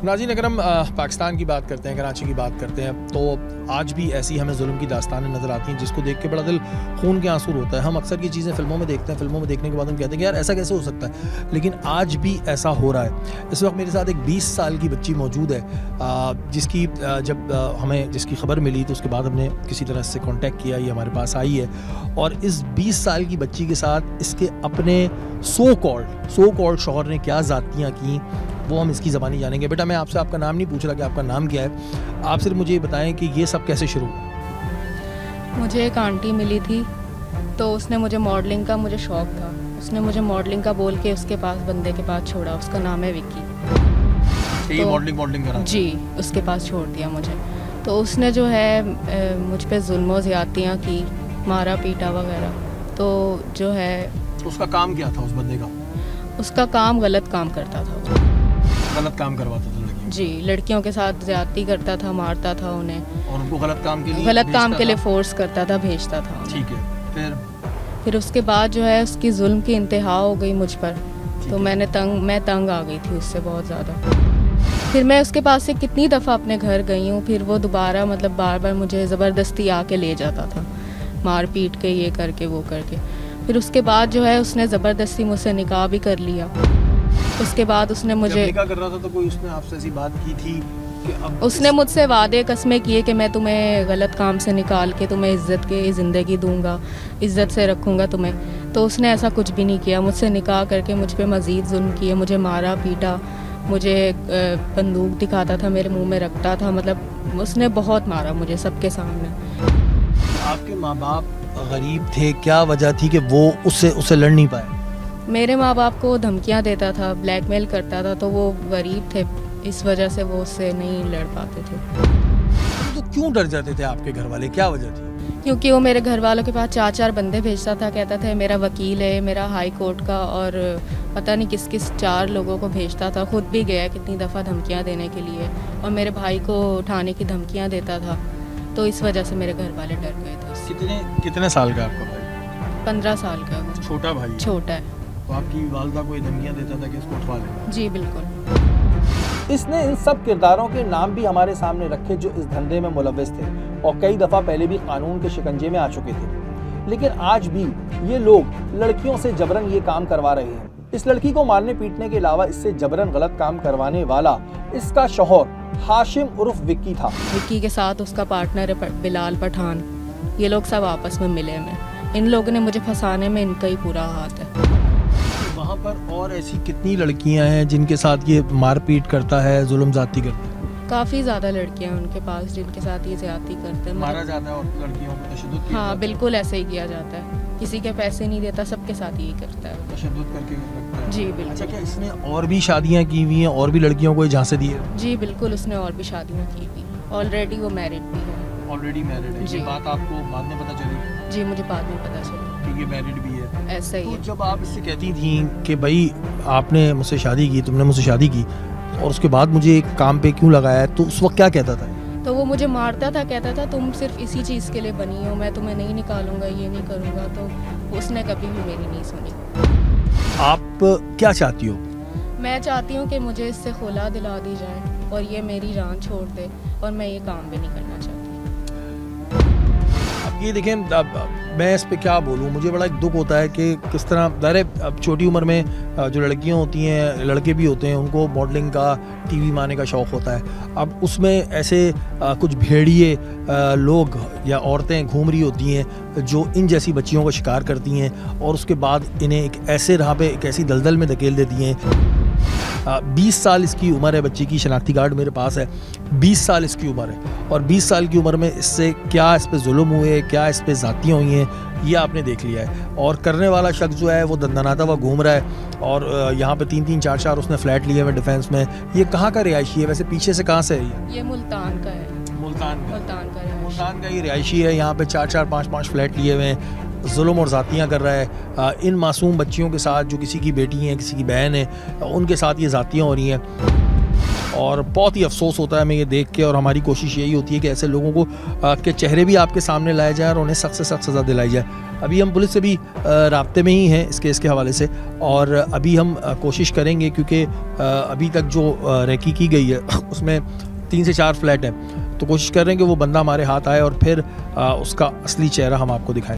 नाज़रीन, अगर हम पाकिस्तान की बात करते हैं, कराची की बात करते हैं, तो आज भी ऐसी हमें जुल्म की दास्तानें नज़र आती हैं जिसको देख के बड़ा दिल खून के आंसू होता है। हम अक्सर ये चीज़ें फ़िल्मों में देखते हैं, फ़िल्मों में देखने के बाद हम कहते हैं कि यार ऐसा कैसे हो सकता है, लेकिन आज भी ऐसा हो रहा है। इस वक्त मेरे साथ एक 20 साल की बच्ची मौजूद है, जिसकी जब हमें जिसकी खबर मिली तो उसके बाद हमने किसी तरह से कॉन्टेक्ट किया, ये हमारे पास आई है और इस 20 साल की बच्ची के साथ इसके अपने सो कॉल्ड शौहर ने क्या ज़ातियाँ की, वो हम इसकी ज़बानी जानेंगे। बेटा, मैं आपसे आपका नाम नहीं पूछ रहा कि आपका नाम क्या है, आप सिर्फ मुझे ये बताएं कि ये सब कैसे शुरू हुआ। मुझे एक आंटी मिली थी, तो उसने मुझे मॉडलिंग का मुझे शौक़ था, उसने मुझे मॉडलिंग का बोल के उसके पास बंदे के पास छोड़ा, उसका नाम है विक्की। तो मॉडलिंग करा जी, उसके पास छोड़ दिया मुझे। तो उसने जो है मुझ पे जुल्म ज़्यादतियाँ की, मारा पीटा वगैरह। तो जो है उसका काम क्या था उस बंदे का? उसका काम गलत काम करता था, गलत काम करवाता था लड़कियों? जी, लड़कियों के साथ ज़्यादती करता था, मारता था उन्हें और उनको गलत काम के लिए फोर्स करता था, भेजता था। ठीक है, फिर उसके बाद जो है उसकी जुल्म की इंतहा हो गई मुझ पर, तो मैं तंग आ गई थी उससे बहुत ज़्यादा। फिर मैं उसके पास से कितनी दफ़ा अपने घर गई हूँ, फिर वो दोबारा बार बार मुझे ज़बरदस्ती आके ले जाता था, मार पीट के, ये करके वो करके। फिर उसके बाद जो है उसने ज़बरदस्ती मुझसे निकाह भी कर लिया। उसके बाद उसने मुझे निकाह कर रहा था तो कोई उसने आपसे ऐसी बात की थी कि अब उसने मुझसे वादे कस्में किए कि मैं तुम्हें गलत काम से निकाल के तुम्हें इज़्ज़त की ज़िंदगी दूंगा, इज़्ज़त से रखूंगा तुम्हें। तो उसने ऐसा कुछ भी नहीं किया, मुझसे निकाह करके मुझ पे मज़ीद जुल्म किए, मुझे मारा पीटा, मुझे बंदूक दिखाता था, मेरे मुँह में रखता था, मतलब उसने बहुत मारा मुझे सबके सामने। आपके माँ बाप गरीब थे, क्या वजह थी कि वो उससे लड़ नहीं पाए? मेरे माँ बाप को धमकियाँ देता था, ब्लैकमेल करता था, तो वो गरीब थे, इस वजह से वो उससे नहीं लड़ पाते थे। तो क्यों डर जाते थे आपके घर वाले, क्या वजह थी? क्योंकि वो मेरे घर वालों के पास 4 बंदे भेजता था, कहता था मेरा वकील है, मेरा हाई कोर्ट का, और पता नहीं किस 4 लोगों को भेजता था। खुद भी गया कितनी दफ़ा धमकियाँ देने के लिए, और मेरे भाई को उठाने की धमकियाँ देता था। तो इस वजह से मेरे घर वाले डर गए थे। कितने साल का आपका भाई? 15 साल का। छोटा भाई? छोटा है। तो आपकी वालिदा को धमकियाँ देता था कि इसको उठवा लेना? जी बिल्कुल। इसने इन सब किरदारों के नाम भी हमारे सामने रखे जो इस धंधे में मुलव्वस थे और कई दफ़ा पहले भी कानून के शिकंजे में आ चुके थे, लेकिन आज भी ये लोग लड़कियों से जबरन ये काम करवा रहे हैं। इस लड़की को मारने पीटने के अलावा इससे जबरन गलत काम करवाने वाला इसका शौहर हाशिम उर्फ विक्की था। विक्की के साथ उसका पार्टनर है बिलाल पठान, ये लोग सब आपस में मिले हैं। इन लोगों ने मुझे फंसाने में इनका ही पूरा हाथ है। वहाँ पर और ऐसी कितनी लड़कियाँ हैं जिनके साथ ये मारपीट करता है, जुल्म ज़्यादती करता है? काफ़ी ज़्यादा लड़कियाँ हैं उनके पास जिनके साथ ये ज़्यादती करते हैं। मारा जाता है और लड़कियों को तशद्दुद किया हाँ जाता है? बिल्कुल ऐसे ही किया जाता है, किसी के पैसे नहीं देता, सबके साथ यही करता है, तशद्दुद करके रखता है। जी बिल्कुल। अच्छा, क्या इसने और भी शादियाँ की हुई हैं, और भी लड़कियों को झांसे दिए? जी बिल्कुल, उसने और भी शादियाँ की हुई, ऑलरेडी वो मैरिड भी है। ऑलरेडी मैरिड है? जी। ये बात आपको बाद में पता चली? जी, मुझे बाद में पता चला कि ये मैरिड भी है। ऐसा ही तो है। जब आप इससे कहती थी कि भाई आपने मुझसे शादी की, तुमने मुझसे शादी की और उसके बाद मुझे एक काम पे क्यों लगाया, तो उस वक्त क्या कहता था? तो वो मुझे मारता था, कहता था तुम सिर्फ इसी चीज़ के लिए बनी हो, मैं तुम्हें नहीं निकालूंगा, ये नहीं करूँगा। तो उसने कभी भी मेरी नहीं सुनी। आप क्या चाहती हो? मैं चाहती हूँ कि मुझे इससे खुला दिला दी जाए और ये मेरी जान छोड़ दे, और मैं ये काम भी नहीं करना चाहती। अब ये देखें, मैं इस पे क्या बोलूँ, मुझे बड़ा एक दुख होता है कि किस तरह दायरे अब छोटी उम्र में जो लड़कियां होती हैं, लड़के भी होते हैं, उनको मॉडलिंग का, टीवी में आने का शौक़ होता है। अब उसमें ऐसे कुछ भेड़िए लोग या औरतें घूम रही होती हैं जो इन जैसी बच्चियों का शिकार करती हैं और उसके बाद इन्हें एक ऐसे राह पे, एक ऐसी दलदल में धकेल देती हैं। 20 साल इसकी उम्र है बच्ची की, शनाख्ती कार्ड मेरे पास है, 20 साल इसकी उम्र है, और 20 साल की उम्र में इससे क्या इस पे जुल्म हुए, क्या इस पे ज़ातियाँ हुई हैं, ये आपने देख लिया है। और करने वाला शख्स जो है वो दंदनाता हुआ घूम रहा है, और यहाँ पे 3-3, 4-4 उसने फ्लैट लिए हुए डिफेंस में। ये कहाँ का रिहायशी है वैसे, पीछे से कहाँ से है? ये मुल्तान का है। मुल्तान का ये रिहायशी है, यहाँ पे 4-4, 5-5 फ्लैट लिए हुए हैं, जुल्म और ज़ातियाँ कर रहा है इन मासूम बच्चियों के साथ, जो किसी की बेटी हैं, किसी की बहन है, उनके साथ ये ज़ातियाँ हो रही हैं। और बहुत ही अफसोस होता है हमें ये देख के, और हमारी कोशिश यही होती है कि ऐसे लोगों को के चेहरे भी आपके सामने लाए जाए और उन्हें सख्त से सख्त सज़ा दिलाई जाए। अभी हम पुलिस से भी राब्ते में ही हैं इस केस के हवाले से, और अभी हम कोशिश करेंगे, क्योंकि अभी तक जो रेकी की गई है उसमें 3 से 4 फ्लैट हैं, तो कोशिश कर रहे हैं कि वो बंदा हमारे हाथ आए और फिर उसका असली चेहरा हम आपको दिखाएं।